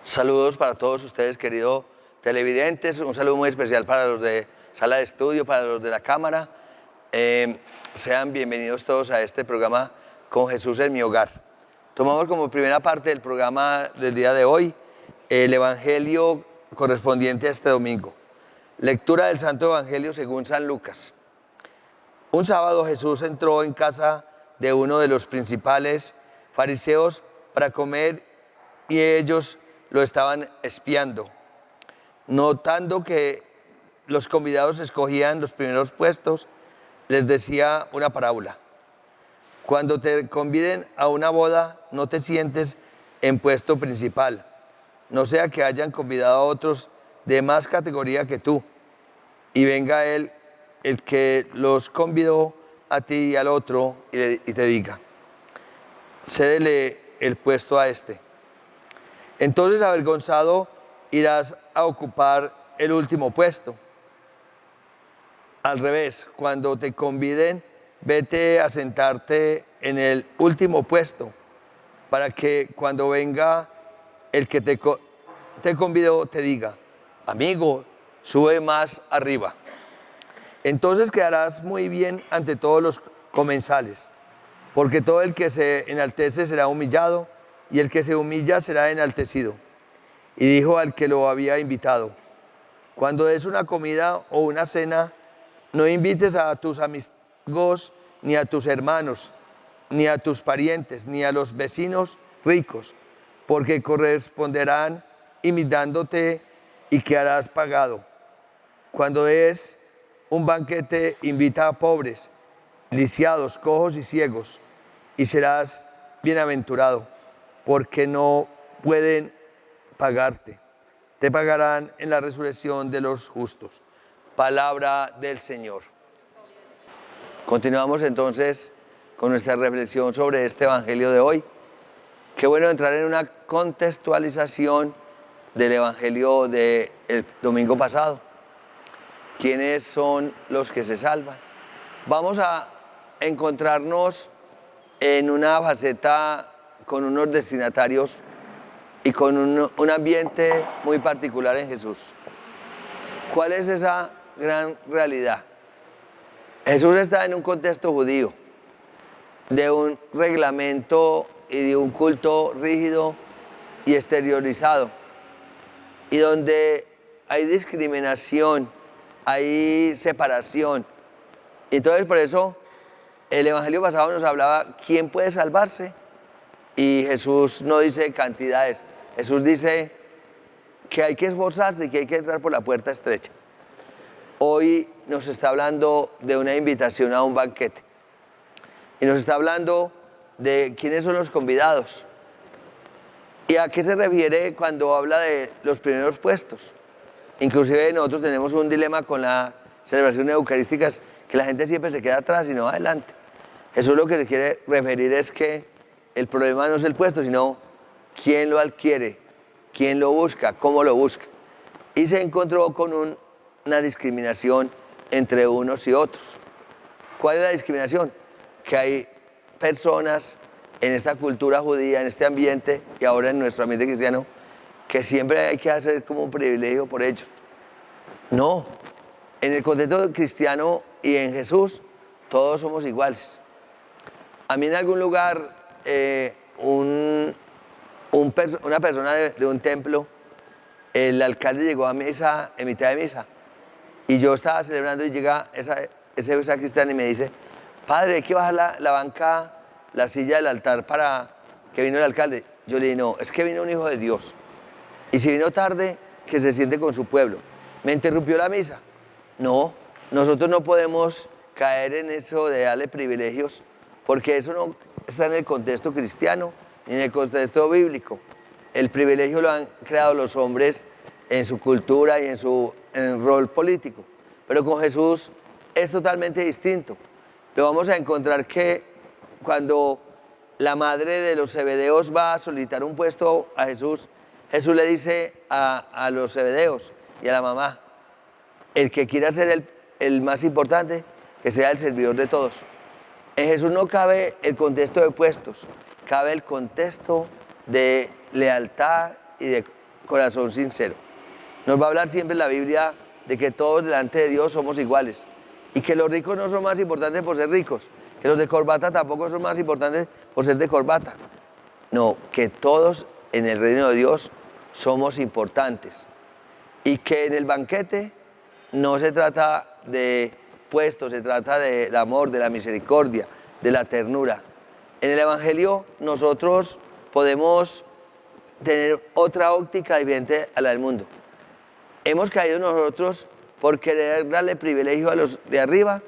Saludos para todos ustedes, queridos televidentes. Un saludo muy especial para los de sala de estudio, para los de la cámara. Sean bienvenidos todos a este programa Con Jesús en mi hogar. Tomamos como primera parte del programa del día de hoy el Evangelio correspondiente a este domingo. Lectura del Santo Evangelio según San Lucas. Un sábado Jesús entró en casa de uno de los principales fariseos para comer y ellos lo estaban espiando. Notando que los convidados escogían los primeros puestos, les decía una parábola. Cuando te conviden a una boda, no te sientes en puesto principal, no sea que hayan convidado a otros de más categoría que tú, y venga el que los convidó a ti y al otro y te diga, cédele el puesto a este. Entonces, avergonzado, irás a ocupar el último puesto. Al revés, cuando te conviden, vete a sentarte en el último puesto, para que cuando venga el que te convidó te diga, amigo, sube más arriba. Entonces quedarás muy bien ante todos los comensales, porque todo el que se enaltece será humillado, y el que se humilla será enaltecido. Y dijo al que lo había invitado, cuando des una comida o una cena, no invites a tus amigos, ni a tus hermanos, ni a tus parientes, ni a los vecinos ricos, porque corresponderán imitándote y quedarás pagado. Cuando des un banquete, invita a pobres, lisiados, cojos y ciegos, y serás bienaventurado, porque no pueden pagarte. Te pagarán en la resurrección de los justos. Palabra del Señor. Continuamos entonces con nuestra reflexión sobre este Evangelio de hoy. Qué bueno entrar en una contextualización del Evangelio del domingo pasado. ¿Quiénes son los que se salvan? Vamos a encontrarnos en una faceta con unos destinatarios y con un ambiente muy particular en Jesús. ¿Cuál es esa gran realidad? Jesús está en un contexto judío, de un reglamento y de un culto rígido y exteriorizado, y donde hay discriminación, hay separación. Entonces, por eso, el Evangelio pasado nos hablaba quién puede salvarse, y Jesús no dice cantidades. Jesús dice que hay que esforzarse y que hay que entrar por la puerta estrecha. Hoy nos está hablando de una invitación a un banquete. Y nos está hablando de quiénes son los convidados. ¿Y a qué se refiere cuando habla de los primeros puestos? Inclusive nosotros tenemos un dilema con la celebración eucarística, que la gente siempre se queda atrás y no adelante. Jesús lo que se quiere referir es que el problema no es el puesto, sino quién lo adquiere, quién lo busca, cómo lo busca. Y se encontró con una discriminación entre unos y otros. ¿Cuál es la discriminación? Que hay personas en esta cultura judía, en este ambiente y ahora en nuestro ambiente cristiano, que siempre hay que hacer como un privilegio por ellos. No, en el contexto cristiano y en Jesús, todos somos iguales. A mí en algún lugar, una persona de un templo, el alcalde llegó a misa, en mitad de misa, y yo estaba celebrando y llega ese sacristán y me dice, padre, hay que bajar la banca, la silla del altar para que vino el alcalde. Yo le dije, no, es que vino un hijo de Dios, y si vino tarde, que se siente con su pueblo. ¿Me interrumpió la misa? No, nosotros no podemos caer en eso de darle privilegios, porque eso no está en el contexto cristiano ni en el contexto bíblico. El privilegio lo han creado los hombres en su cultura y en el rol político. Pero con Jesús es totalmente distinto. Lo vamos a encontrar que cuando la madre de los zebedeos va a solicitar un puesto a Jesús, Jesús le dice a los zebedeos y a la mamá, el que quiera ser el más importante, que sea el servidor de todos. En Jesús no cabe el contexto de puestos, cabe el contexto de lealtad y de corazón sincero. Nos va a hablar siempre la Biblia de que todos delante de Dios somos iguales y que los ricos no son más importantes por ser ricos, que los de corbata tampoco son más importantes por ser de corbata. No, que todos en el reino de Dios somos importantes y que en el banquete no se trata de puestos, se trata del amor, de la misericordia, de la ternura. En el Evangelio nosotros podemos tener otra óptica diferente a la del mundo. Hemos caído nosotros por querer darle privilegio a los de arriba,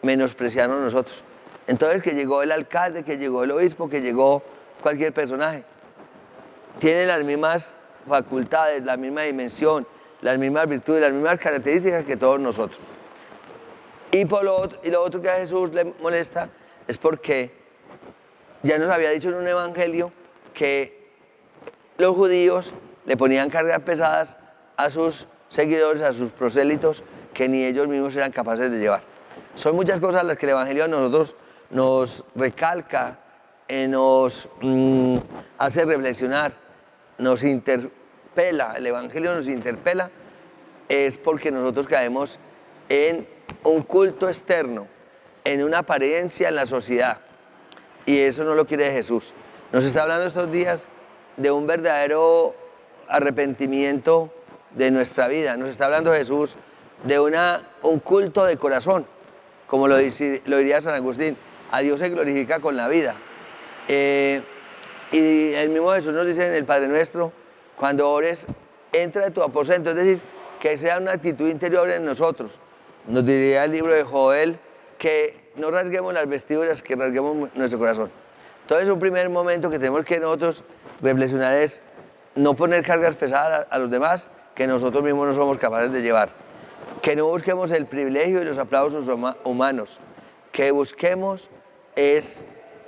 menospreciando a nosotros. Entonces que llegó el alcalde, que llegó el obispo, que llegó cualquier personaje, tiene las mismas facultades, la misma dimensión, las mismas virtudes, las mismas características que todos nosotros. Y lo otro que a Jesús le molesta es porque ya nos había dicho en un evangelio que los judíos le ponían cargas pesadas a sus seguidores, a sus prosélitos, que ni ellos mismos eran capaces de llevar. Son muchas cosas las que el evangelio a nosotros nos recalca, nos hace reflexionar, nos interpela, el evangelio nos interpela, es porque nosotros caemos en un culto externo, en una apariencia en la sociedad, y eso no lo quiere Jesús. Nos está hablando estos días de un verdadero arrepentimiento de nuestra vida. Nos está hablando Jesús de un culto de corazón, como lo diría San Agustín: a Dios se glorifica con la vida. Y el mismo Jesús nos dice en el Padre Nuestro: cuando ores, entra de tu aposento, es decir, que sea una actitud interior en nosotros. Nos diría el libro de Joel que no rasguemos las vestiduras, que rasguemos nuestro corazón. Entonces, un primer momento que tenemos que nosotros reflexionar es no poner cargas pesadas a los demás que nosotros mismos no somos capaces de llevar. Que no busquemos el privilegio y los aplausos humanos. Que busquemos es,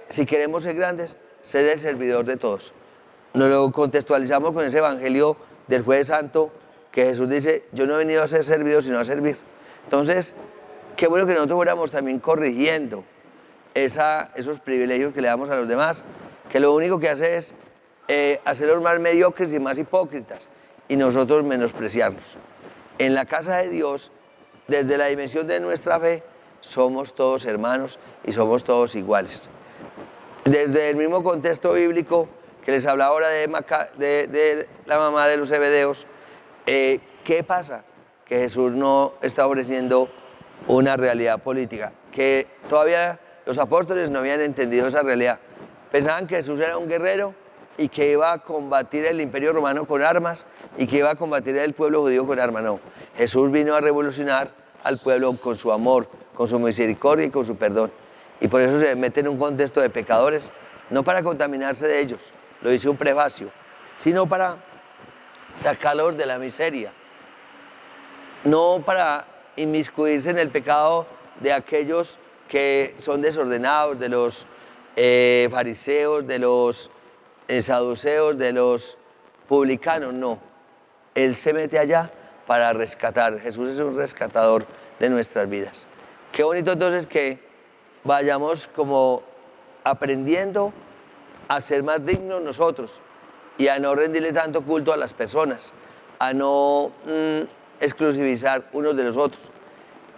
si queremos ser grandes, ser el servidor de todos. Nos lo contextualizamos con ese evangelio del Jueves Santo, que Jesús dice: yo no he venido a ser servido, sino a servir. Entonces, qué bueno que nosotros fuéramos también corrigiendo esos privilegios que le damos a los demás, que lo único que hace es hacerlos más mediocres y más hipócritas, y nosotros menospreciarlos. En la casa de Dios, desde la dimensión de nuestra fe, somos todos hermanos y somos todos iguales. Desde el mismo contexto bíblico que les hablaba ahora de la mamá de los Zebedeos, ¿qué pasa? Que Jesús no está ofreciendo una realidad política, que todavía los apóstoles no habían entendido esa realidad. Pensaban que Jesús era un guerrero y que iba a combatir el imperio romano con armas y que iba a combatir el pueblo judío con armas. No, Jesús vino a revolucionar al pueblo con su amor, con su misericordia y con su perdón. Y por eso se mete en un contexto de pecadores, no para contaminarse de ellos, lo dice un prefacio, sino para sacarlos de la miseria, no para inmiscuirse en el pecado de aquellos que son desordenados, de los fariseos, de los saduceos, de los publicanos, no. Él se mete allá para rescatar. Jesús es un rescatador de nuestras vidas. Qué bonito entonces que vayamos como aprendiendo a ser más dignos nosotros y a no rendirle tanto culto a las personas, a no exclusivizar unos de los otros.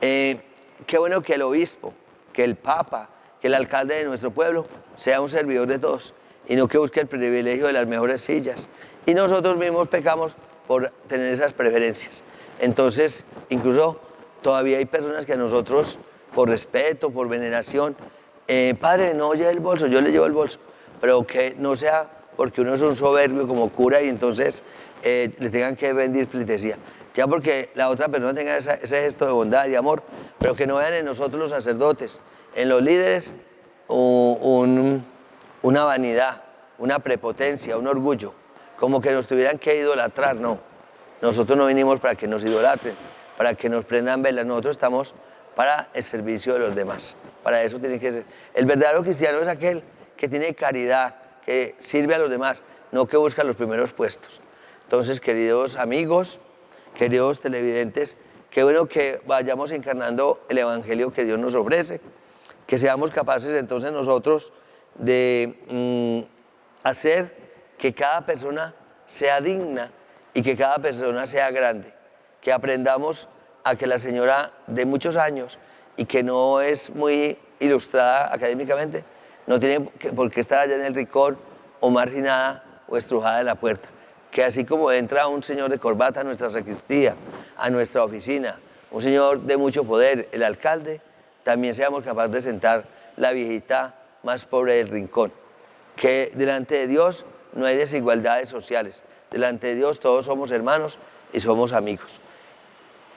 Qué bueno que el obispo, que el papa, que el alcalde de nuestro pueblo sea un servidor de todos y no que busque el privilegio de las mejores sillas. Y nosotros mismos pecamos por tener esas preferencias. Entonces, incluso todavía hay personas que a nosotros, por respeto, por veneración, padre, no lleve el bolso, yo le llevo el bolso, pero que no sea porque uno es un soberbio como cura y entonces le tengan que rendir pleitesía. Ya porque la otra persona tenga ese gesto de bondad y amor, pero que no vean en nosotros los sacerdotes, en los líderes, una vanidad, una prepotencia, un orgullo, como que nos tuvieran que idolatrar. No, nosotros no vinimos para que nos idolatren, para que nos prendan velas, nosotros estamos para el servicio de los demás, para eso tiene que ser. El verdadero cristiano es aquel que tiene caridad, que sirve a los demás, no que busca los primeros puestos. Entonces, queridos amigos, queridos televidentes, qué bueno que vayamos encarnando el evangelio que Dios nos ofrece, que seamos capaces entonces nosotros de hacer que cada persona sea digna y que cada persona sea grande, que aprendamos a que la señora de muchos años y que no es muy ilustrada académicamente, no tiene por qué estar allá en el rincón o marginada o estrujada en la puerta. Que así como entra un señor de corbata a nuestra sacristía, a nuestra oficina, un señor de mucho poder, el alcalde, también seamos capaces de sentar la viejita más pobre del rincón. Que delante de Dios no hay desigualdades sociales, delante de Dios todos somos hermanos y somos amigos.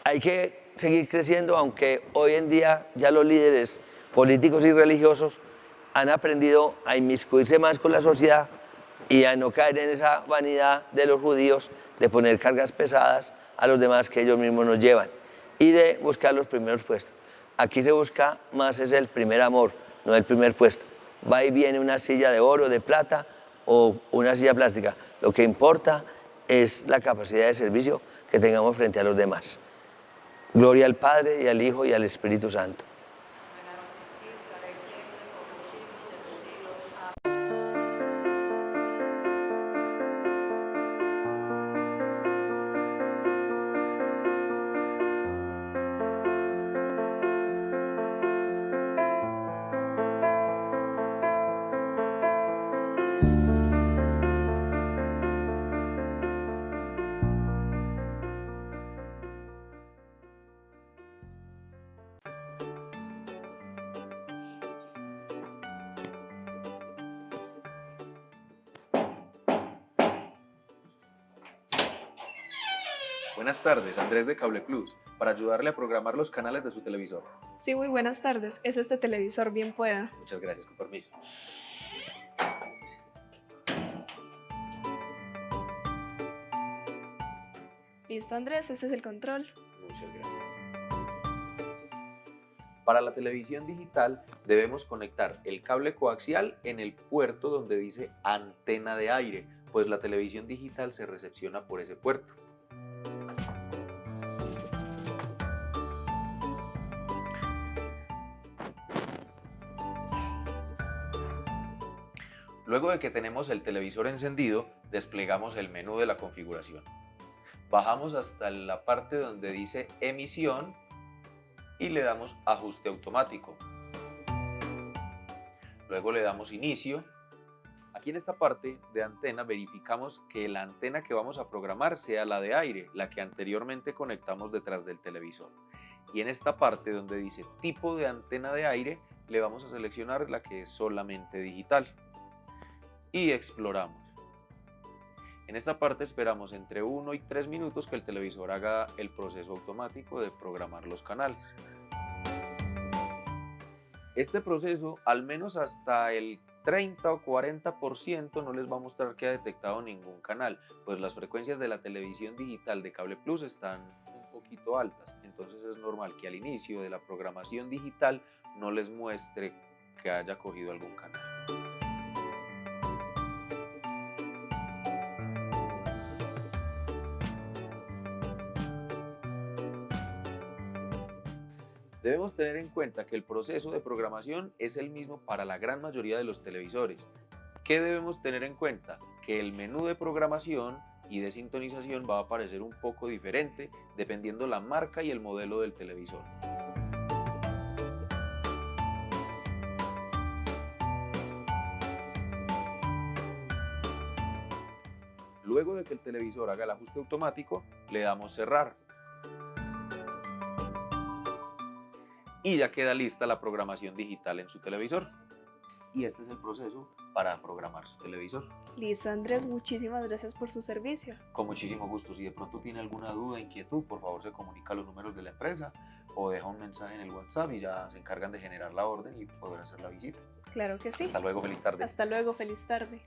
Hay que seguir creciendo, aunque hoy en día ya los líderes políticos y religiosos han aprendido a inmiscuirse más con la sociedad y a no caer en esa vanidad de los judíos de poner cargas pesadas a los demás que ellos mismos nos llevan y de buscar los primeros puestos. Aquí se busca más es el primer amor, no el primer puesto. Va y viene una silla de oro, de plata o una silla plástica. Lo que importa es la capacidad de servicio que tengamos frente a los demás. Gloria al Padre y al Hijo y al Espíritu Santo. Buenas tardes, Andrés de Cable Plus, para ayudarle a programar los canales de su televisor. Sí, muy buenas tardes. Es este televisor, bien pueda. Muchas gracias, con permiso. Listo, Andrés, este es el control. Muchas gracias. Para la televisión digital debemos conectar el cable coaxial en el puerto donde dice antena de aire, pues la televisión digital se recepciona por ese puerto. Luego de que tenemos el televisor encendido, desplegamos el menú de la configuración. Bajamos hasta la parte donde dice emisión y le damos ajuste automático. Luego le damos inicio. Aquí en esta parte de antena verificamos que la antena que vamos a programar sea la de aire, la que anteriormente conectamos detrás del televisor. Y en esta parte donde dice tipo de antena de aire, le vamos a seleccionar la que es solamente digital. Y exploramos. En esta parte esperamos entre 1 y 3 minutos que el televisor haga el proceso automático de programar los canales. Este proceso, al menos hasta el 30 o 40%, no les va a mostrar que ha detectado ningún canal, pues las frecuencias de la televisión digital de Cable Plus están un poquito altas. Entonces es normal que al inicio de la programación digital no les muestre que haya cogido algún canal. Debemos tener en cuenta que el proceso de programación es el mismo para la gran mayoría de los televisores. ¿Qué debemos tener en cuenta? Que el menú de programación y de sintonización va a aparecer un poco diferente dependiendo la marca y el modelo del televisor. Luego de que el televisor haga el ajuste automático, le damos cerrar. Y ya queda lista la programación digital en su televisor. Y este es el proceso para programar su televisor. Listo, Andrés, muchísimas gracias por su servicio. Con muchísimo gusto. Si de pronto tiene alguna duda, inquietud, por favor se comunica a los números de la empresa o deja un mensaje en el WhatsApp y ya se encargan de generar la orden y poder hacer la visita. Claro que sí. Hasta luego, feliz tarde. Hasta luego, feliz tarde.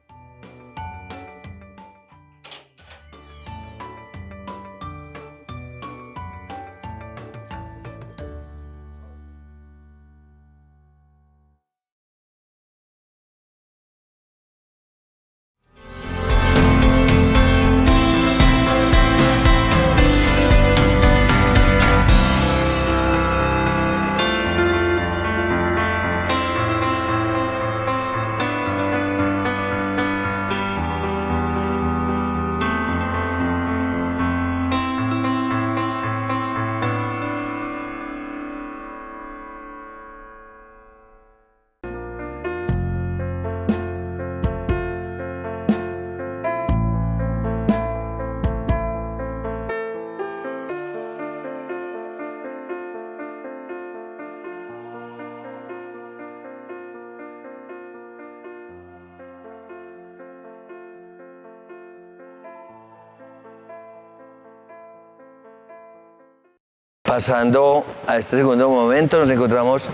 pasando a este segundo momento, nos encontramos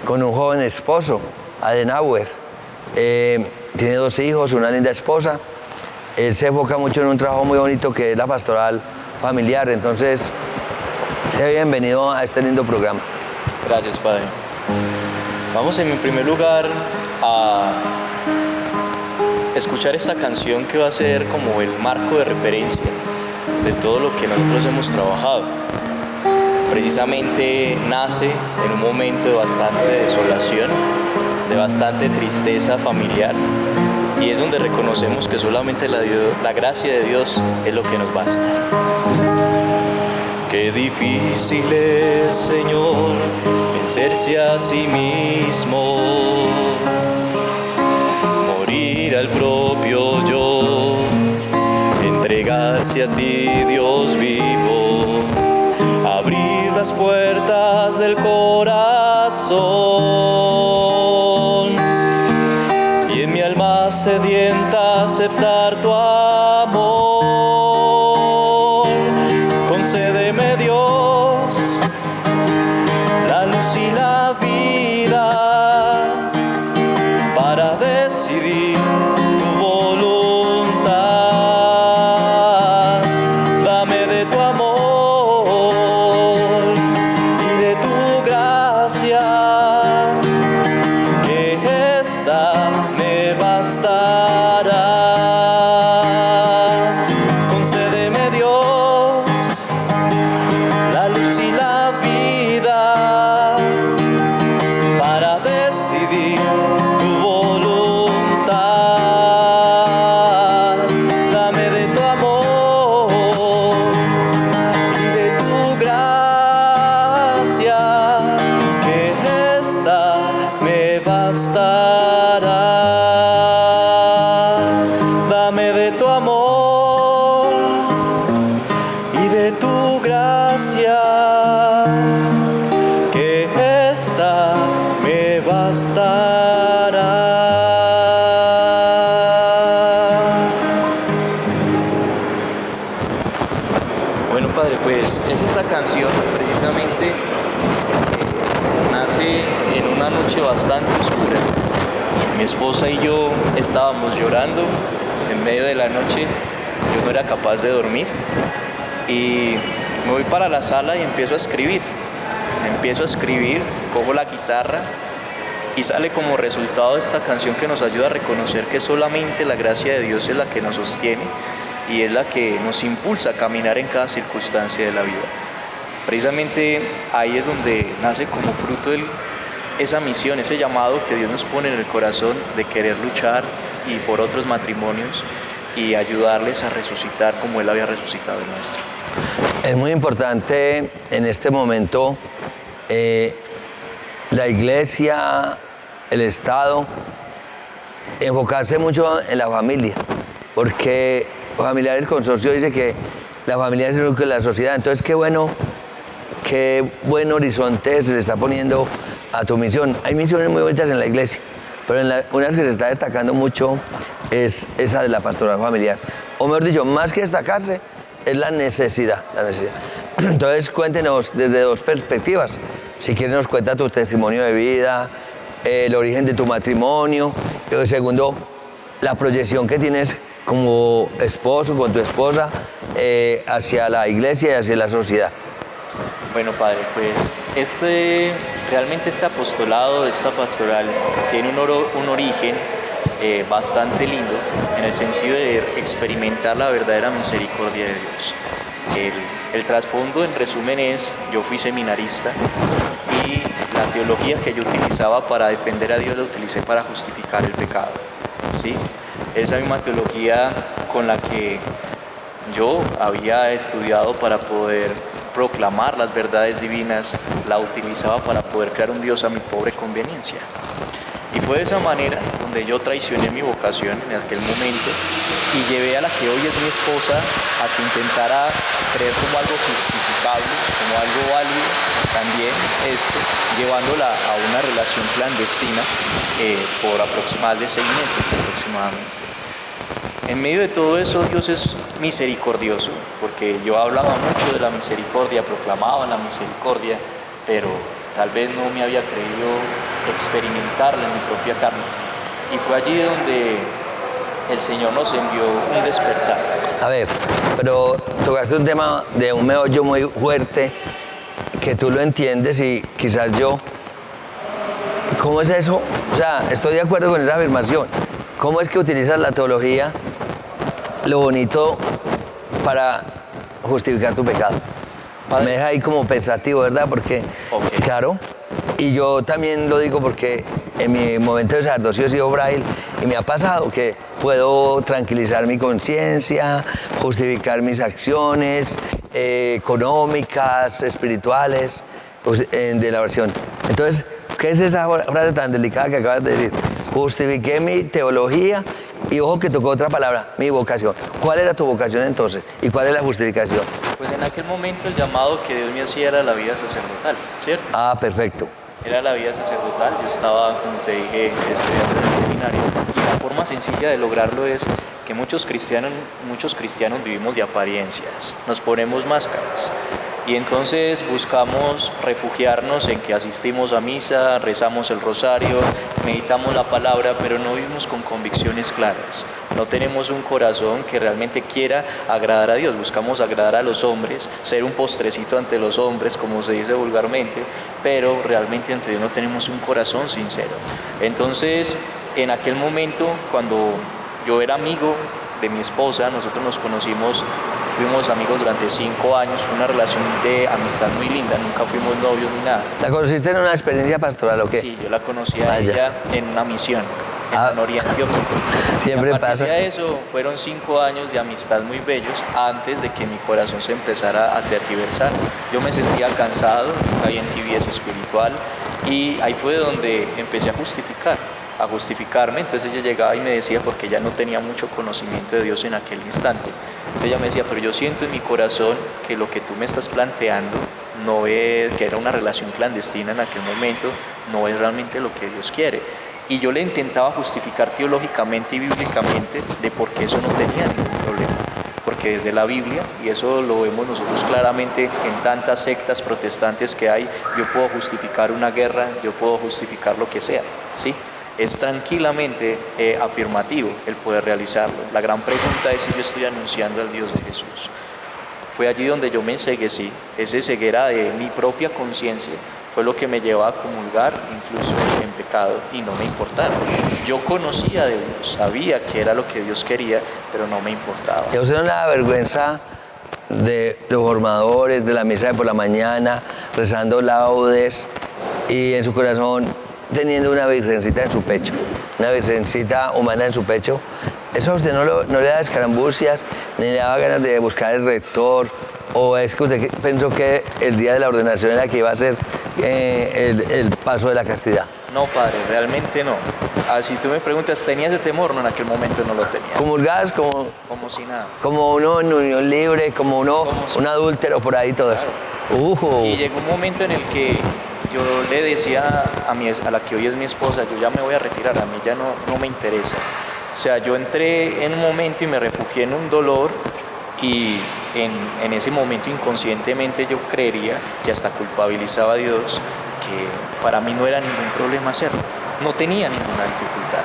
con un joven esposo, Adenauer. Tiene 2 hijos, una linda esposa. Él se enfoca mucho en un trabajo muy bonito que es la pastoral familiar. Entonces, sea bienvenido a este lindo programa. Gracias, Padre. Vamos en primer lugar a escuchar esta canción que va a ser como el marco de referencia de todo lo que nosotros hemos trabajado. Precisamente nace en un momento de bastante desolación, de bastante tristeza familiar, y es donde reconocemos que solamente la gracia de Dios es lo que nos basta. Qué difícil es, Señor, vencerse a sí mismo, morir al propio yo, entregarse a ti, Dios vivo, abrir las puertas del corazón y en mi alma sedienta aceptar tu amor. Concédeme, Dios, la luz y la vida para decidir tu voluntad. Dame de tu amor y de tu gracia, que esta me bastará. Concédeme, Dios, la luz y la vida para decidir tu voluntad. Dame de tu amor y de tu gracia, que esta me bastará. Dame de tu amor y de tu gracia, que esta me bastará. Bueno, Padre, pues es esta canción precisamente nace en una noche bastante oscura. Mi esposa y yo estábamos llorando en medio de la noche. Yo no era capaz de dormir y me voy para la sala y empiezo a escribir. Cojo la guitarra y sale como resultado de esta canción que nos ayuda a reconocer que solamente la gracia de Dios es la que nos sostiene y es la que nos impulsa a caminar en cada circunstancia de la vida. Precisamente ahí es donde nace como fruto esa misión, ese llamado que Dios nos pone en el corazón de querer luchar y por otros matrimonios y ayudarles a resucitar como Él había resucitado el nuestro. Es muy importante en este momento la iglesia, el Estado, enfocarse mucho en la familia, porque Familiares Consorcio dice que la familia es el núcleo de la sociedad. Entonces, qué buen horizonte se le está poniendo a tu misión. Hay misiones muy bonitas en la iglesia, pero una que se está destacando mucho es esa de la pastoral familiar. O mejor dicho, más que destacarse, es la necesidad. Entonces, cuéntenos desde 2 perspectivas. Si quieres, nos cuenta tu testimonio de vida, el origen de tu matrimonio, y segundo, la proyección que tienes como esposo, con tu esposa, hacia la iglesia y hacia la sociedad. Bueno, Padre, pues realmente este apostolado, esta pastoral, tiene un origen bastante lindo en el sentido de experimentar la verdadera misericordia de Dios. El trasfondo, en resumen, es: yo fui seminarista y la teología que yo utilizaba para defender a Dios la utilicé para justificar el pecado, ¿sí? Esa misma teología con la que yo había estudiado para poder proclamar las verdades divinas, la utilizaba para poder crear un Dios a mi pobre conveniencia. Y fue de esa manera donde yo traicioné mi vocación en aquel momento y llevé a la que hoy es mi esposa a que intentara creer como algo justificable, como algo válido, también llevándola a una relación clandestina por aproximadamente 6 meses aproximadamente. En medio de todo eso, Dios es misericordioso, porque yo hablaba mucho de la misericordia, proclamaba la misericordia, pero tal vez no me había creído experimentarla en mi propia carne. Y fue allí donde el Señor nos envió un despertar. A ver, pero tocaste un tema de un meollo muy fuerte, que tú lo entiendes y quizás yo. ¿Cómo es eso? O sea, estoy de acuerdo con esa afirmación. ¿Cómo es que utilizas la teología, lo bonito, para justificar tu pecado? Padre. Me deja ahí como pensativo, ¿verdad? Porque, Ok. claro, y yo también lo digo porque en mi momento de sacerdocio he sido frágil y me ha pasado que puedo tranquilizar mi conciencia, justificar mis acciones económicas, espirituales, de la oración. Entonces, ¿qué es esa frase tan delicada que acabas de decir? Justifiqué mi teología y ojo que tocó otra palabra, mi vocación. ¿Cuál era tu vocación entonces? ¿Y cuál es la justificación? Pues en aquel momento el llamado que Dios me hacía era la vida sacerdotal, ¿cierto? Ah, perfecto. Era la vida sacerdotal. Yo estaba, como te dije, estudiando en el seminario, y la forma sencilla de lograrlo es que muchos cristianos vivimos de apariencias, nos ponemos máscaras. Y entonces buscamos refugiarnos en que asistimos a misa, rezamos el rosario, meditamos la palabra, pero no vivimos con convicciones claras. No tenemos un corazón que realmente quiera agradar a Dios. Buscamos agradar a los hombres, ser un postrecito ante los hombres, como se dice vulgarmente, pero realmente ante Dios no tenemos un corazón sincero. Entonces, en aquel momento, cuando yo era amigo de mi esposa, nosotros nos conocimos. Fuimos amigos durante 5 años, una relación de amistad muy linda, nunca fuimos novios ni nada. ¿La conociste en una experiencia pastoral o qué? Sí, yo la conocí a ella en una misión, en Noria, Antioquia. Siempre y a partir pasa. de eso, fueron 5 años de amistad muy bellos antes de que mi corazón se empezara a tergiversar. Yo me sentía cansado, caí en tibieza espiritual y ahí fue donde empecé a justificarme. Entonces ella llegaba y me decía, porque ella no tenía mucho conocimiento de Dios en aquel instante. Entonces ella me decía, pero yo siento en mi corazón que lo que tú me estás planteando no es, que era una relación clandestina en aquel momento, no es realmente lo que Dios quiere. Y yo le intentaba justificar teológicamente y bíblicamente de por qué eso no tenía ningún problema. Porque desde la Biblia, y eso lo vemos nosotros claramente en tantas sectas protestantes que hay, yo puedo justificar una guerra, yo puedo justificar lo que sea, ¿sí? Es tranquilamente afirmativo el poder realizarlo. La gran pregunta es si yo estoy anunciando al Dios de Jesús. Fue allí donde yo me enceguecí. Esa ceguera de mi propia conciencia fue lo que me llevó a comulgar incluso en pecado y no me importaba. Yo conocía de Dios, sabía que era lo que Dios quería, pero no me importaba. ¿Y a usted no le da vergüenza de los formadores, de la misa de por la mañana, rezando laudes y en su corazón teniendo una virgencita en su pecho, una virgencita humana en su pecho? ¿Eso a usted no le da escarambucias, ni le daba ganas de buscar el rector? ¿O es que usted pensó que el día de la ordenación era que iba a ser el paso de la castidad? No, padre, realmente no. Si tú me preguntas, ¿tenía ese temor? No, en aquel momento no lo tenía. ¿Comulgás como si nada. Como uno en unión libre, como uno, si un adúltero por ahí, todo eso? Y llegó un momento en el que yo le decía a la que hoy es mi esposa, yo ya me voy a retirar, a mí ya no me interesa. O sea, yo entré en un momento y me refugié en un dolor, y en ese momento inconscientemente yo creería que hasta culpabilizaba a Dios, que para mí no era ningún problema hacerlo, no tenía ninguna dificultad.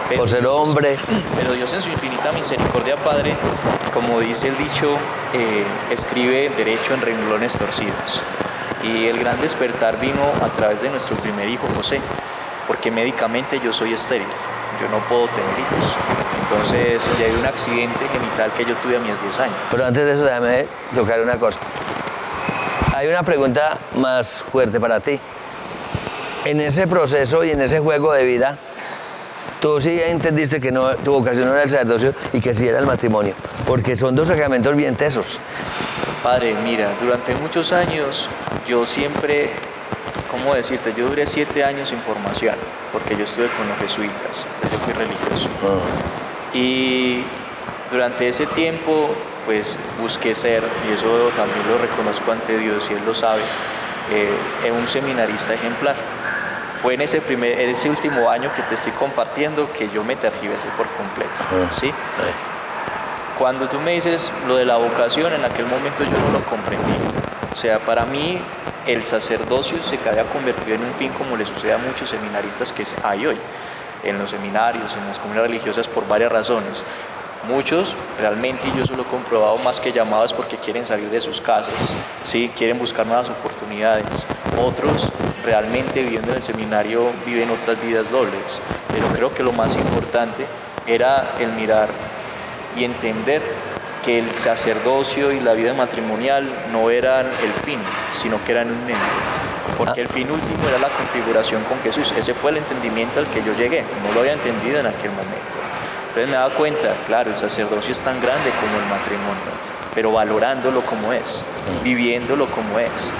Pero por ser hombre. Pero Dios en su infinita misericordia, Padre, como dice el dicho, escribe derecho en renglones torcidos. Y el gran despertar vino a través de nuestro primer hijo, José, porque médicamente yo soy estéril, yo no puedo tener hijos. Entonces, ya de un accidente genital que yo tuve a mis 10 años. Pero antes de eso, déjame tocar una cosa. Hay una pregunta más fuerte para ti. En ese proceso y en ese juego de vida, tú sí entendiste que no, tu vocación no era el sacerdocio y que sí era el matrimonio, porque son dos sacramentos bien tesos. Padre, mira, durante muchos años yo siempre, ¿cómo decirte? Yo duré 7 años en formación, porque yo estuve con los jesuitas, entonces yo fui religioso. Y durante ese tiempo, pues busqué ser, y eso también lo reconozco ante Dios y Él lo sabe, un seminarista ejemplar. Fue en ese último año que te estoy compartiendo que yo me tergiversé por completo, ¿sí? Cuando tú me dices lo de la vocación, en aquel momento yo no lo comprendí. O sea, para mí el sacerdocio se había convertido en un fin como le sucede a muchos seminaristas que hay hoy, en los seminarios, en las comunidades religiosas, por varias razones. Muchos realmente, y yo eso lo he comprobado, más que llamados porque quieren salir de sus casas, ¿sí? Quieren buscar nuevas oportunidades. Otros realmente viviendo en el seminario viven otras vidas dobles. Pero creo que lo más importante era el mirar y entender que el sacerdocio y la vida matrimonial no eran el fin, sino que eran un medio. Porque el fin último era la configuración con Jesús. Ese fue el entendimiento al que yo llegué. No lo había entendido en aquel momento. Entonces me daba cuenta, claro, el sacerdocio es tan grande como el matrimonio, pero valorándolo como es, viviéndolo como es.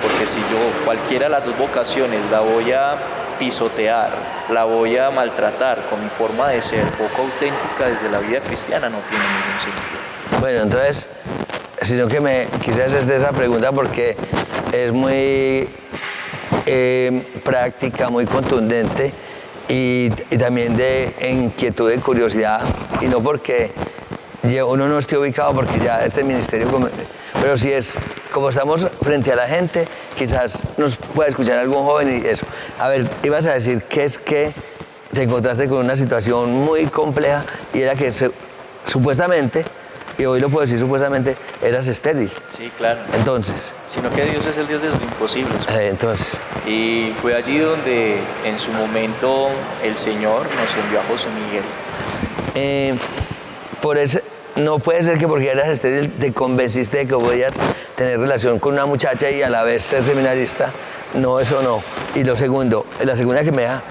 Porque si yo cualquiera de las dos vocaciones la voy a pisotear, la voy a maltratar con mi forma de ser poco auténtica desde la vida cristiana, no tiene ningún sentido. Bueno, entonces, sino que me quise hacerte esa pregunta porque es muy práctica, muy contundente y también de inquietud y curiosidad, y no porque uno no esté ubicado, porque ya este ministerio, pero si es como estamos frente a la gente, quizás nos pueda escuchar algún joven y eso. A ver, ibas a decir que es que te encontraste con una situación muy compleja y era que supuestamente, y hoy lo puedo decir supuestamente, eras estéril. Sí, claro. Entonces. Sino que Dios es el Dios de los imposibles. Entonces. Y fue allí donde en su momento el Señor nos envió a José Miguel. Por eso, no puede ser que porque eras estéril te convenciste de que podías tener relación con una muchacha y a la vez ser seminarista. No, eso no. Y lo segundo, la segunda que me da,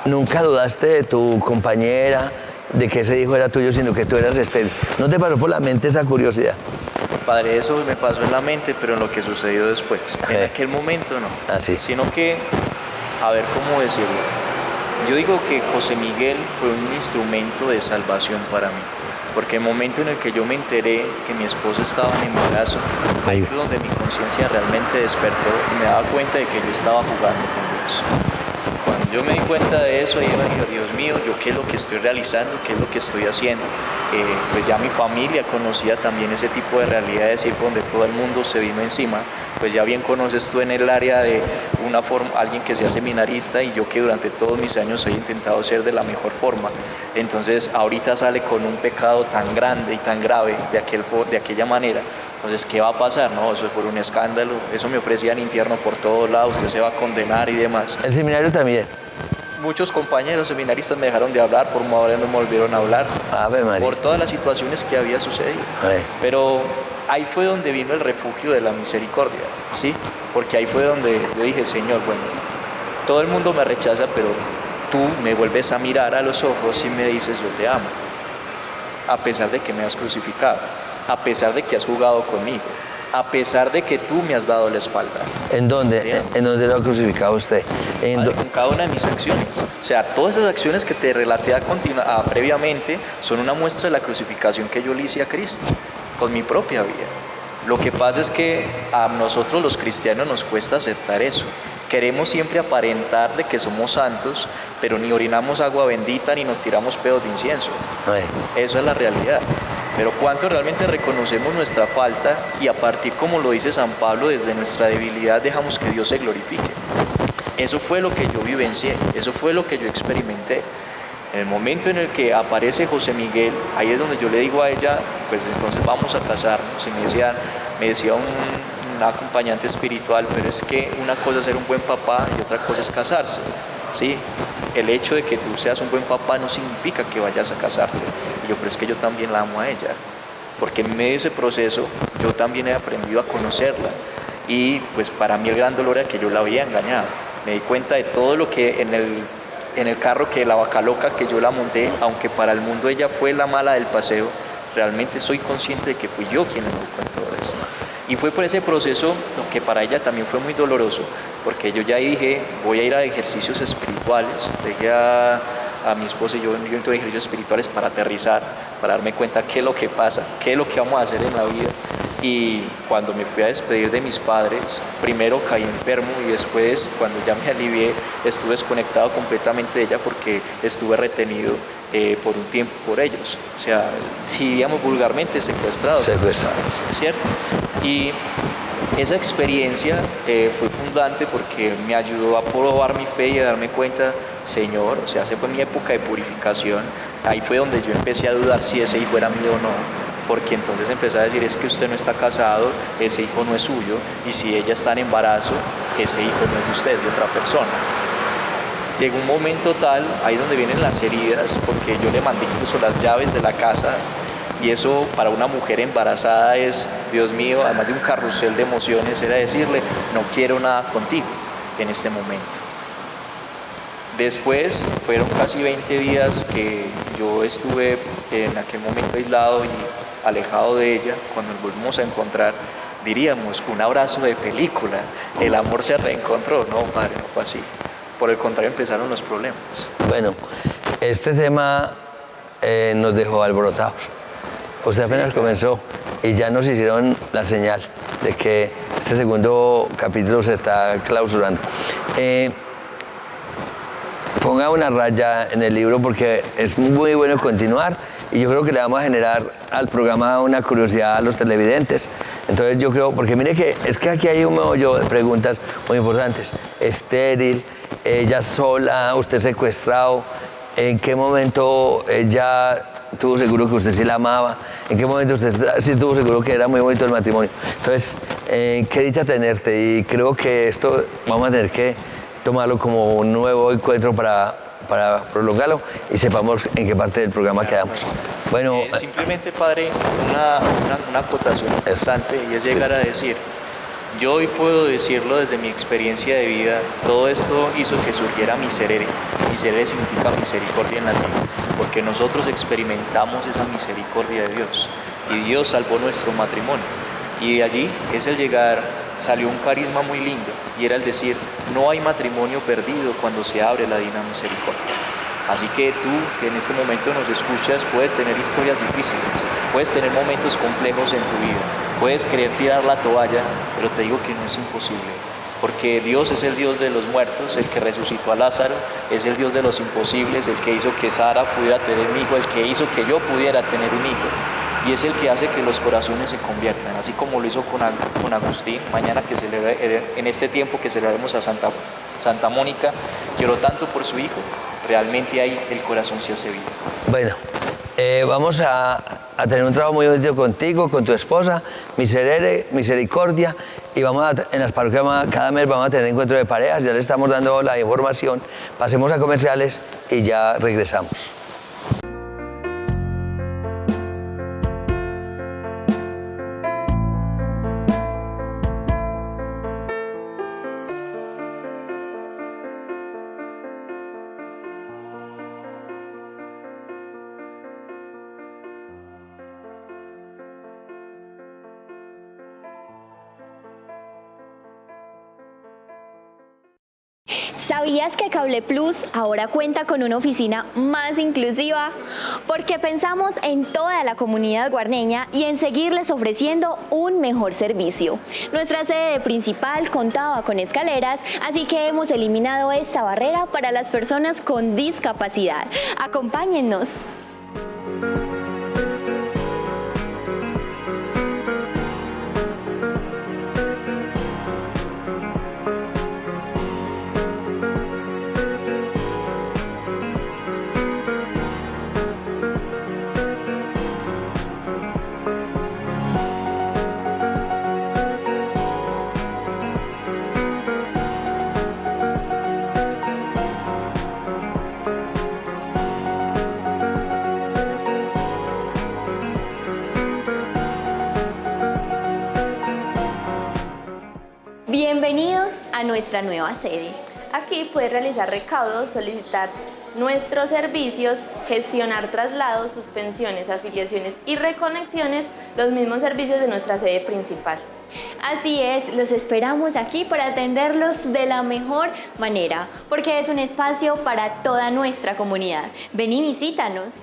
nunca dudaste de tu compañera, de que ese hijo era tuyo, sino que tú eras estéril. ¿No te pasó por la mente esa curiosidad? Padre, eso me pasó en la mente, pero en lo que sucedió después. En aquel momento no. Ah, sí. Sino que, a ver cómo decirlo. Yo digo que José Miguel fue un instrumento de salvación para mí. Porque el momento en el que yo me enteré que mi esposa estaba en embarazo, ahí fue donde mi conciencia realmente despertó y me daba cuenta de que yo estaba jugando con Dios. Cuando yo me di cuenta de eso, ahí me dije, Dios mío, ¿yo qué es lo que estoy realizando? ¿Qué es lo que estoy haciendo? Pues ya mi familia conocía también ese tipo de realidades y donde todo el mundo se vino encima. Pues ya bien conoces tú en el área de una forma, alguien que sea seminarista y yo que durante todos mis años he intentado ser de la mejor forma. Entonces ahorita sale con un pecado tan grande y tan grave de aquella manera. Entonces, ¿qué va a pasar? No, eso es por un escándalo, eso me ofrecían infierno por todos lados, usted se va a condenar y demás. El seminario también. Muchos compañeros seminaristas me dejaron de hablar, por ahora no me volvieron a hablar, por todas las situaciones que había sucedido. Pero ahí fue donde vino el refugio de la misericordia, ¿sí? Porque ahí fue donde yo dije, Señor, bueno, todo el mundo me rechaza, pero tú me vuelves a mirar a los ojos y me dices, yo te amo, a pesar de que me has crucificado, a pesar de que has jugado conmigo, a pesar de que tú me has dado la espalda. ¿En dónde? ¿En dónde lo ha crucificado usted? Con cada una de mis acciones. O sea, todas esas acciones que te relaté previamente son una muestra de la crucificación que yo le hice a Cristo, con mi propia vida. Lo que pasa es que a nosotros los cristianos nos cuesta aceptar eso. Queremos siempre aparentar de que somos santos, pero ni orinamos agua bendita ni nos tiramos pedos de incienso. Eso es la realidad. Pero ¿cuánto realmente reconocemos nuestra falta y a partir, como lo dice San Pablo, desde nuestra debilidad dejamos que Dios se glorifique? Eso fue lo que yo vivencié, eso fue lo que yo experimenté. En el momento en el que aparece José Miguel, ahí es donde yo le digo a ella, pues entonces vamos a casarnos. Y me decía un acompañante espiritual, pero es que una cosa es ser un buen papá y otra cosa es casarse. Sí, el hecho de que tú seas un buen papá no significa que vayas a casarte. Y yo, pero es que yo también la amo a ella, porque en medio de ese proceso yo también he aprendido a conocerla. Y pues para mí el gran dolor era que yo la había engañado. Me di cuenta de todo lo que en el carro, que la vaca loca que yo la monté, aunque para el mundo ella fue la mala del paseo, realmente soy consciente de que fui yo quien la educó en todo esto. Y fue por ese proceso lo que para ella también fue muy doloroso, porque yo ya dije, voy a ir a ejercicios espirituales, dejé a a mi esposa y yo en ejercicios espirituales para aterrizar, para darme cuenta qué es lo que pasa, qué es lo que vamos a hacer en la vida. Y cuando me fui a despedir de mis padres, primero caí enfermo y después, cuando ya me alivié, estuve desconectado completamente de ella porque estuve retenido por un tiempo por ellos. O sea, si digamos vulgarmente, secuestrado. ¿Cierto? Y esa experiencia fue fundante porque me ayudó a probar mi fe y a darme cuenta, Señor, o sea, esa fue mi época de purificación. Ahí fue donde yo empecé a dudar si ese hijo era mío o no. Porque entonces empecé a decir, es que usted no está casado, ese hijo no es suyo, y si ella está en embarazo, ese hijo no es de usted, es de otra persona. Llegó un momento tal, ahí donde vienen las heridas, porque yo le mandé incluso las llaves de la casa, y eso para una mujer embarazada es, Dios mío, además de un carrusel de emociones, era decirle, no quiero nada contigo en este momento. Después fueron casi 20 días que yo estuve en aquel momento aislado y alejado de ella. Cuando nos volvimos a encontrar, diríamos, un abrazo de película, el amor se reencontró. No, padre, no fue así. Por el contrario, empezaron los problemas. Bueno, este tema nos dejó alborotados. Usted apenas comenzó y ya nos hicieron la señal de que este segundo capítulo se está clausurando. Ponga una raya en el libro porque es muy bueno continuar y yo creo que le vamos a generar al programa una curiosidad a los televidentes. Entonces yo creo, porque mire que es que aquí hay un meollo de preguntas muy importantes. Estéril, ella sola, usted secuestrado, ¿en qué momento ella tuvo seguro que usted sí la amaba? ¿En qué momento usted sí tuvo seguro que era muy bonito el matrimonio? Entonces, qué dicha tenerte y creo que esto vamos a tener que tomarlo como un nuevo encuentro para prolongarlo y sepamos en qué parte del programa quedamos. Bueno, simplemente, padre, una acotación importante y es llegar a decir, yo hoy puedo decirlo desde mi experiencia de vida, todo esto hizo que surgiera Miserere. Miserere significa misericordia en latín, porque nosotros experimentamos esa misericordia de Dios y Dios salvó nuestro matrimonio. Y de allí es el llegar, salió un carisma muy lindo y era el decir, no hay matrimonio perdido cuando se abre la divina misericordia. Así que tú, que en este momento nos escuchas, puedes tener historias difíciles, puedes tener momentos complejos en tu vida, puedes querer tirar la toalla, pero te digo que no es imposible, porque Dios es el Dios de los muertos, el que resucitó a Lázaro, es el Dios de los imposibles, el que hizo que Sara pudiera tener un hijo, el que hizo que yo pudiera tener un hijo. Y es el que hace que los corazones se conviertan, así como lo hizo con Agustín. Mañana en este tiempo que celebraremos a Santa Mónica, lloró tanto por su hijo, realmente ahí el corazón se hace vivo. Bueno, vamos a tener un trabajo muy bonito contigo, con tu esposa, Miserere, Misericordia, y en las parroquias cada mes vamos a tener encuentro de parejas, ya le estamos dando la información, pasemos a comerciales y ya regresamos. ¿Sabías que Cable Plus ahora cuenta con una oficina más inclusiva? Porque pensamos en toda la comunidad guarneña y en seguirles ofreciendo un mejor servicio. Nuestra sede principal contaba con escaleras, así que hemos eliminado esta barrera para las personas con discapacidad. Acompáñennos. Bienvenidos a nuestra nueva sede. Aquí puedes realizar recaudos, solicitar nuestros servicios gestionar traslados, suspensiones, afiliaciones y reconexiones, los mismos servicios de nuestra sede principal. Así es, los esperamos aquí para atenderlos de la mejor manera, porque es un espacio para toda nuestra comunidad. Ven y visítanos.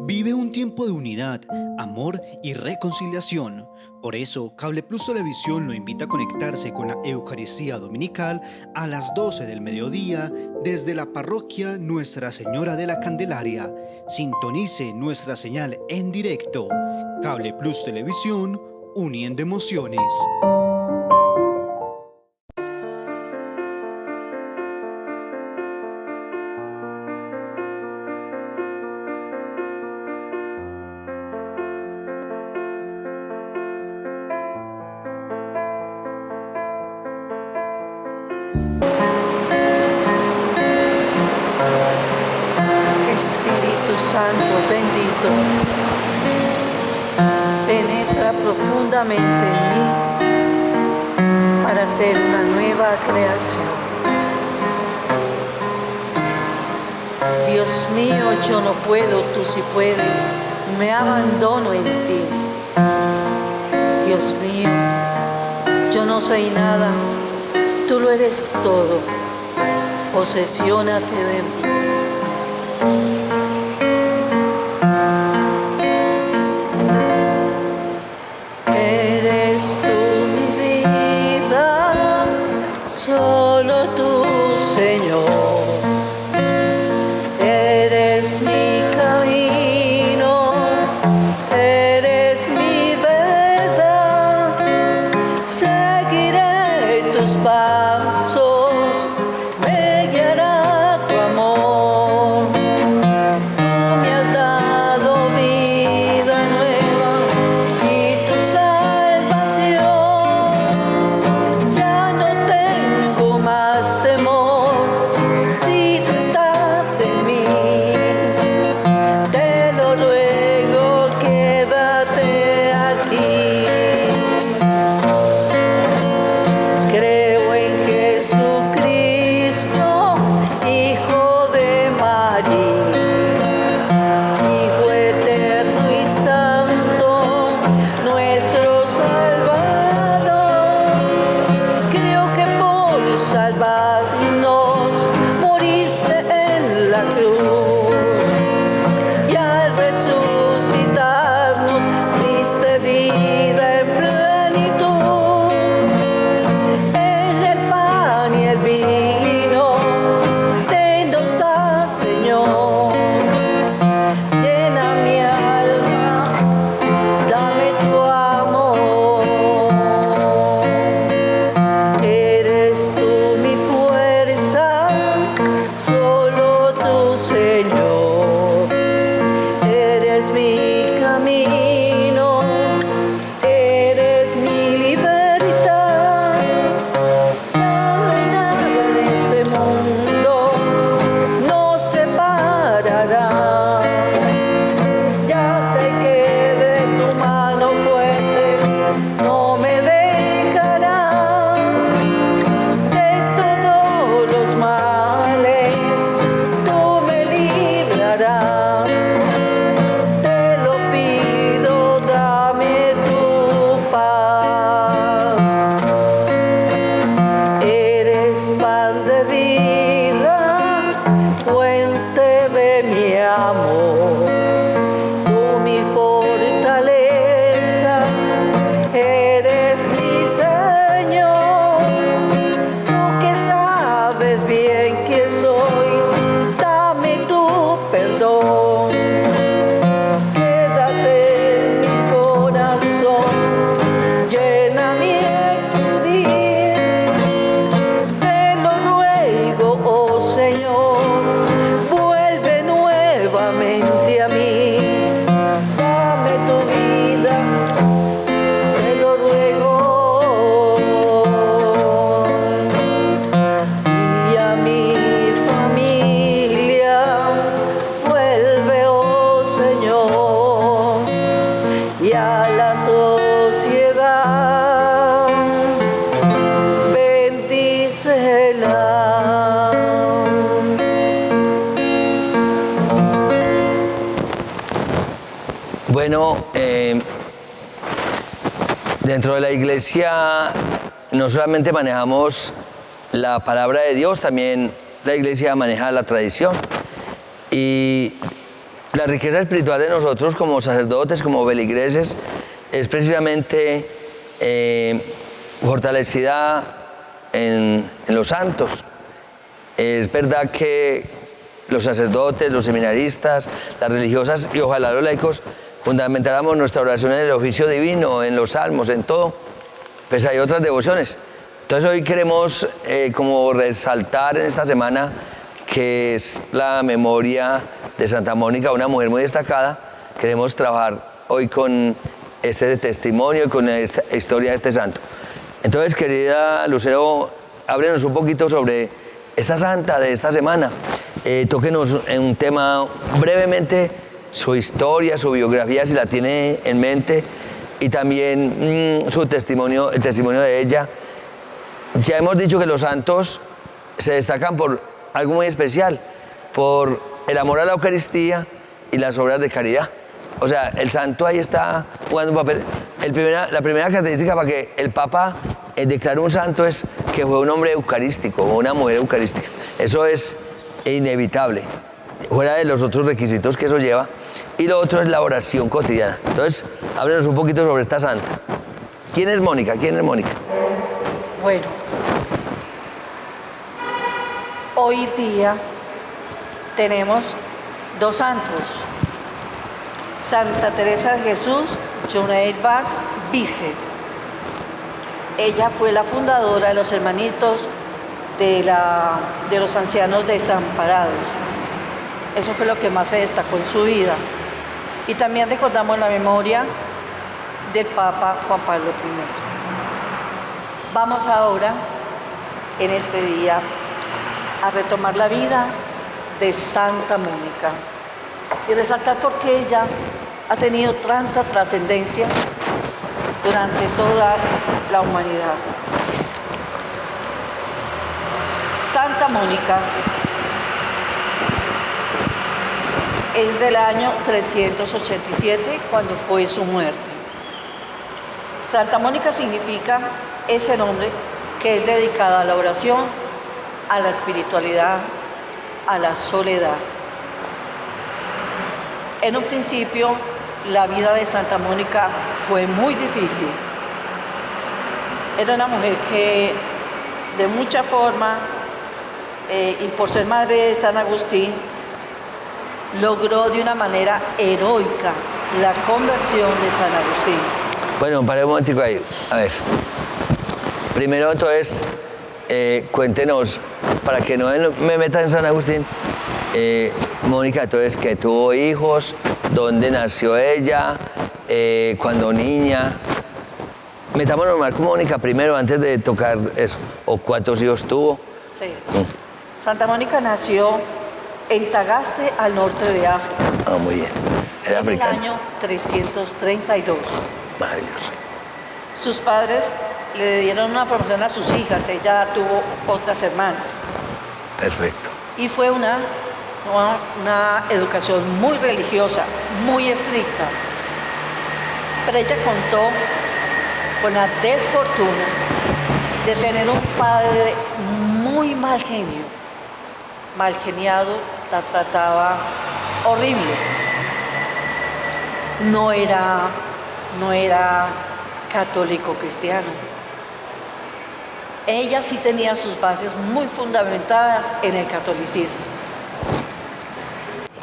Vive un tiempo de unidad, amor y reconciliación. Por eso, Cable Plus Televisión lo invita a conectarse con la Eucaristía Dominical a las 12 del mediodía desde la parroquia Nuestra Señora de la Candelaria. Sintonice nuestra señal en directo. Cable Plus Televisión, uniendo emociones. Espíritu Santo bendito, penetra profundamente en mí para hacer una nueva creación. Dios mío, yo no puedo, tú sí puedes, me abandono en ti. Dios mío, yo no soy nada, tú lo eres todo, posesiónate de mí. Eres tú mi vida, solo tú, Señor. Eres mi camino, eres mi verdad. Seguiré tus pasos, me guiará tu amor. Tú me has dado vida nueva y tu salvación. Ya no tengo más temor si tú estás en mí. Te lo ruego, quédate aquí. Creo en Jesucristo, Hijo de María, Hijo eterno y santo, nuestro Salvador. Creo que por salvarnos moriste en la cruz y al resucitarnos diste vida en plenitud. En el pan y el vino te nos das, Señor. Llena mi alma, dame tu amor. Eres tú mi fuerza, Bueno, dentro de la iglesia no solamente manejamos la palabra de Dios, también la iglesia maneja la tradición. Y la riqueza espiritual de nosotros como sacerdotes, como feligreses, es precisamente fortalecida en los santos. Es verdad que los sacerdotes, los seminaristas, las religiosas y ojalá los laicos fundamentáramos nuestra oración en el oficio divino, en los salmos, en todo. Pues hay otras devociones. Entonces hoy queremos como resaltar en esta semana que es la memoria de Santa Mónica, una mujer muy destacada. Queremos trabajar hoy con este testimonio y con esta historia de este santo. Entonces, querida Lucero, háblenos un poquito sobre esta santa de esta semana. Tóquenos en un tema brevemente su historia, su biografía, si la tiene en mente, y también su testimonio, el testimonio de ella. Ya hemos dicho que los santos se destacan por algo muy especial, por el amor a la Eucaristía y las obras de caridad. O sea, el santo ahí está jugando un papel. La primera característica para que el Papa declare un santo es que fue un hombre eucarístico o una mujer eucarística. Eso es inevitable, fuera de los otros requisitos que eso lleva. Y lo otro es la oración cotidiana. Entonces, háblenos un poquito sobre esta santa. ¿Quién es Mónica? ¿Quién es Mónica? Bueno, hoy día tenemos dos santos. Santa Teresa de Jesús, Joan Bars, virgen. Ella fue la fundadora de los hermanitos de los ancianos desamparados. Eso fue lo que más se destacó en su vida. Y también recordamos la memoria del Papa Juan Pablo I. Vamos ahora, en este día, a retomar la vida de Santa Mónica y resaltar por qué ella ha tenido tanta trascendencia durante toda la humanidad. Santa Mónica es del año 387 cuando fue su muerte. Santa Mónica significa ese nombre que es dedicada a la oración, a la espiritualidad, a la soledad. En un principio, la vida de Santa Mónica fue muy difícil. Era una mujer que de mucha forma, y por ser madre de San Agustín, logró de una manera heroica la conversión de San Agustín. Bueno, paré un momentico ahí. A ver. Primero, entonces, cuéntenos, para que no me meta en San Agustín, Mónica, entonces, que tuvo hijos, dónde nació ella, cuando niña. Metámonos más con Mónica primero, antes de tocar eso. ¿O cuántos hijos tuvo? Sí. Santa Mónica nació en Tagaste, al norte de África. Ah, muy bien. Era en el africana. año 332. Maravilloso. Sus padres le dieron una promoción a sus hijas. Ella tuvo otras hermanas. Perfecto. Y fue una educación muy religiosa, muy estricta. Pero ella contó con la desfortuna de tener un padre muy mal genio. Mal geniado, la trataba horrible. No era católico cristiano. Ella sí tenía sus bases muy fundamentadas en el catolicismo.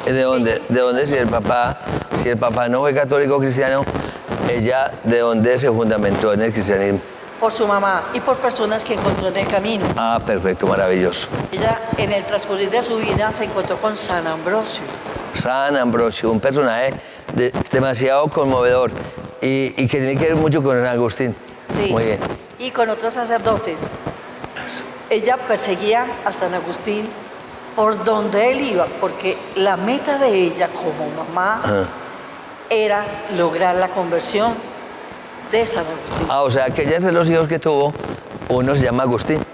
¿De dónde si el papá no fue católico cristiano, ella de dónde se fundamentó en el cristianismo? Por su mamá y por personas que encontró en el camino. Ah, perfecto, maravilloso. Ella en el transcurrir de su vida se encontró con San Ambrosio. San Ambrosio, un personaje demasiado conmovedor y que tiene que ver mucho con San Agustín. Sí. Muy bien. Y con otros sacerdotes. Ella perseguía a San Agustín por donde él iba, porque la meta de ella como mamá era lograr la conversión de San Agustín. Ah, o sea que ella entre los hijos que tuvo, uno se llama Agustín.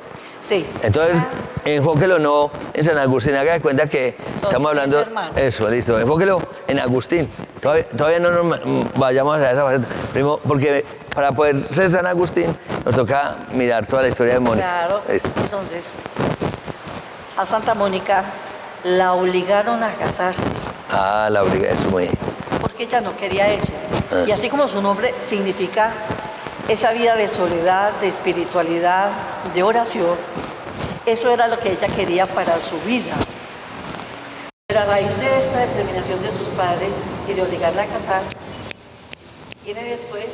Sí. Entonces, enfóquelo no en San Agustín, haga de cuenta que estamos hablando... hermanos. Eso, listo, enfóquelo en Agustín. Todavía no nos vayamos a esa faceta. Primero, porque para poder ser San Agustín nos toca mirar toda la historia de Mónica. Claro. Entonces, a Santa Mónica la obligaron a casarse. Ah, la obliga, eso muy... Porque ella no quería eso. Y así como su nombre significa esa vida de soledad, de espiritualidad, de oración, eso era lo que ella quería para su vida. Pero a raíz de esta determinación de sus padres y de obligarla a casar, tiene después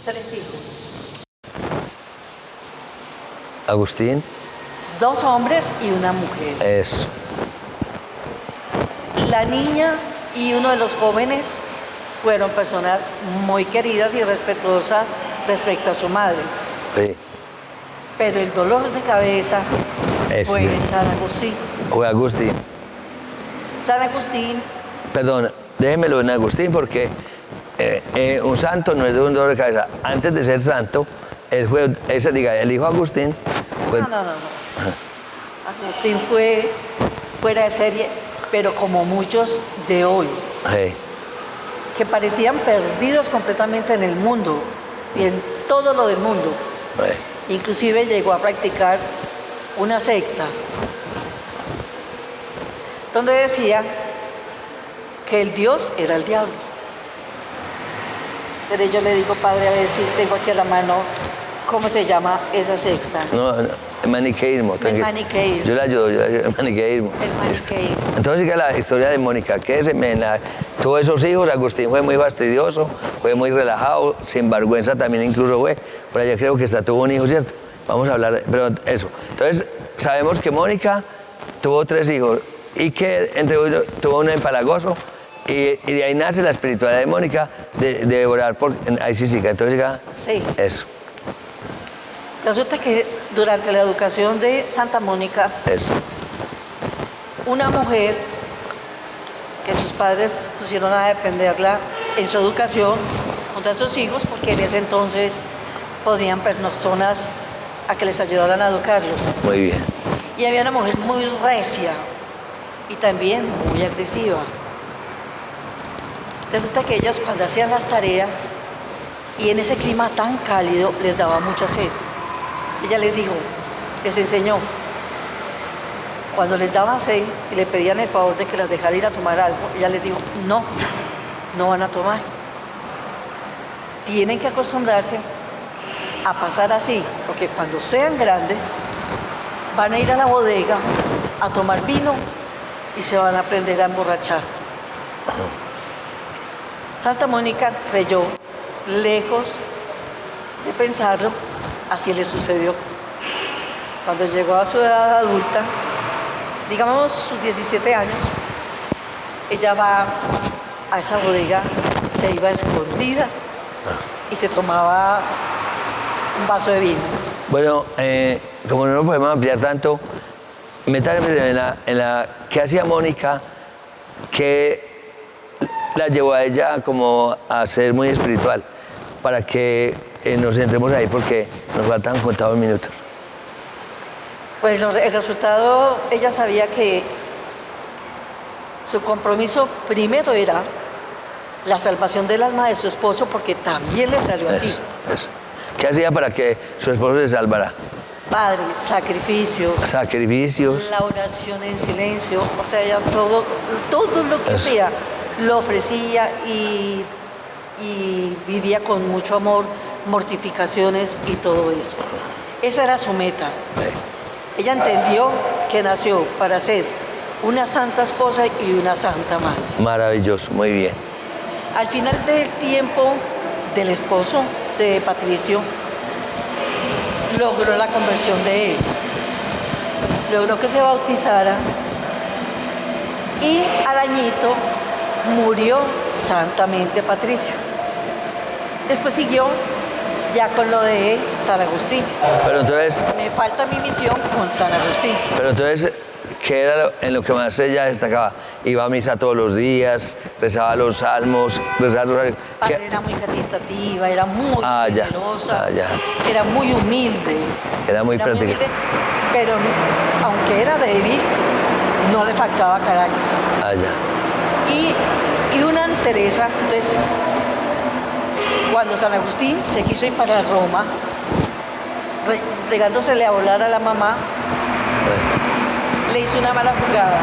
3 hijos. Agustín, 2 hombres y una mujer. eso. La niña y uno de los jóvenes fueron personas muy queridas y respetuosas respecto a su madre. Sí. Pero el dolor de cabeza fue San Agustín. Fue Agustín. San Agustín, Perdón, déjemelo en Agustín porque un santo no es de un dolor de cabeza. Antes de ser santo, él fue, el hijo Agustín fue... no. Agustín fue fuera de serie, pero como muchos de hoy, Sí. que parecían perdidos completamente en el mundo y en todo lo del mundo. Sí. Inclusive llegó a practicar una secta donde decía que el Dios era el diablo. Pero yo le digo, padre, a ver si tengo aquí a la mano cómo se llama esa secta. No, el maniqueísmo. tranquilo. maniqueísmo. Yo le ayudo, el maniqueísmo. El maniqueísmo. Entonces, sigue la historia de Mónica, que tuvo esos hijos. Agustín fue muy fastidioso, fue muy relajado, sin vergüenza también incluso fue. Por allá creo que hasta tuvo un hijo, ¿cierto? Vamos a hablar, pero eso. Entonces, sabemos que Mónica tuvo 3 hijos y que entre ellos tuvo un empalagoso y de ahí nace la espiritualidad de Mónica de orar por... Ahí sí, entonces siga. Sí. Eso, Resulta que durante la educación de Santa Mónica, eso. una mujer que sus padres pusieron a dependerla en su educación contra sus hijos, porque en ese entonces podían personas a que les ayudaran a educarlos. Muy bien. Y había una mujer muy recia y también muy agresiva. Resulta que ellas cuando hacían las tareas y en ese clima tan cálido les daba mucha sed. Ella les dijo, les enseñó, cuando les daba sed y le pedían el favor de que las dejara ir a tomar algo, ella les dijo, no van a tomar. Tienen que acostumbrarse a pasar así, porque cuando sean grandes van a ir a la bodega a tomar vino y se van a aprender a emborrachar. Santa Mónica creyó, lejos de pensarlo, así le sucedió. Cuando llegó a su edad adulta, digamos sus 17 años, ella va a esa bodega, se iba a escondidas y se tomaba un vaso de vino. Bueno, como no nos podemos ampliar tanto, métanme en la ¿qué hacía Mónica? Que la llevó a ella como a ser muy espiritual, para que nos centremos ahí porque nos faltan contados minutos. Pues el resultado, ella sabía que su compromiso primero era la salvación del alma de su esposo, porque también le salió así. Eso. ¿Qué hacía para que su esposo se salvara? Padre, sacrificio, Sacrificios. la oración en silencio, o sea, ella todo lo que hacía lo ofrecía y vivía con mucho amor, mortificaciones y todo eso. Esa era su meta. Ella entendió que nació para ser una santa esposa y una santa madre. Maravilloso, muy bien. Al final del tiempo del esposo de Patricio, logró la conversión de él. Logró que se bautizara y al añito murió santamente Patricio. Después siguió ya con lo de San Agustín. Pero entonces, Me falta mi misión con San Agustín. pero entonces ¿qué era en lo que más ella destacaba? Iba a misa todos los días, rezaba los salmos, rezaba los rosarios. Padre, era muy caritativa, era muy ya, generosa, ya. era muy humilde. Era muy práctica. humilde, pero aunque era débil, no le faltaba carácter. Y una entereza. Entonces, cuando San Agustín se quiso ir para Roma, regándosele a volar a la mamá, le hizo una mala jugada.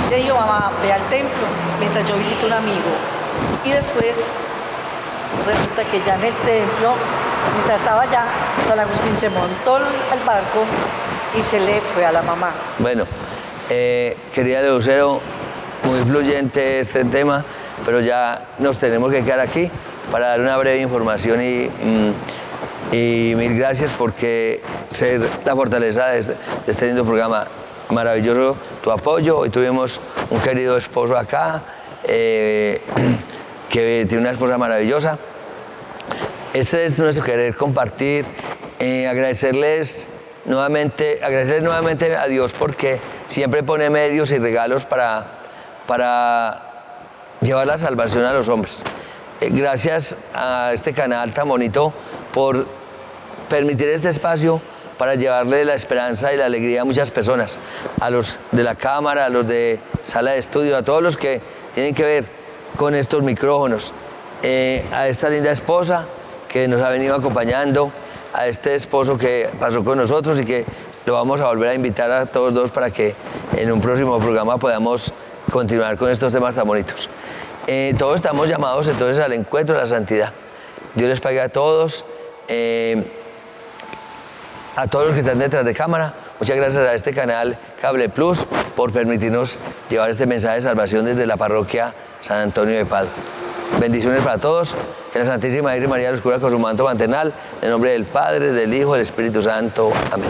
Le dijo, mamá, ve al templo mientras yo visito a un amigo. Y después resulta que ya en el templo, mientras estaba allá, San Agustín se montó al barco y se le fue a la mamá. Bueno, querida Lucero, muy influyente este tema, pero ya nos tenemos que quedar aquí para dar una breve información y mil gracias porque ser la fortaleza de este lindo programa maravilloso, tu apoyo. Hoy tuvimos un querido esposo acá, que tiene una esposa maravillosa. Ese es nuestro querer compartir, agradecerles nuevamente a Dios porque siempre pone medios y regalos para llevar la salvación a los hombres. Gracias a este canal tan bonito por permitir este espacio para llevarle la esperanza y la alegría a muchas personas, a los de la cámara, a los de sala de estudio, a todos los que tienen que ver con estos micrófonos, a esta linda esposa que nos ha venido acompañando, a este esposo que pasó con nosotros y que lo vamos a volver a invitar a todos dos para que en un próximo programa podamos continuar con estos temas tan bonitos. Todos estamos llamados entonces al encuentro de la santidad. Dios les pague a todos los que están detrás de cámara. Muchas gracias a este canal Cable Plus por permitirnos llevar este mensaje de salvación desde la parroquia San Antonio de Padua. Bendiciones para todos. Que la Santísima Virgen María los cubra con su manto maternal. En el nombre del Padre, del Hijo y del Espíritu Santo. Amén.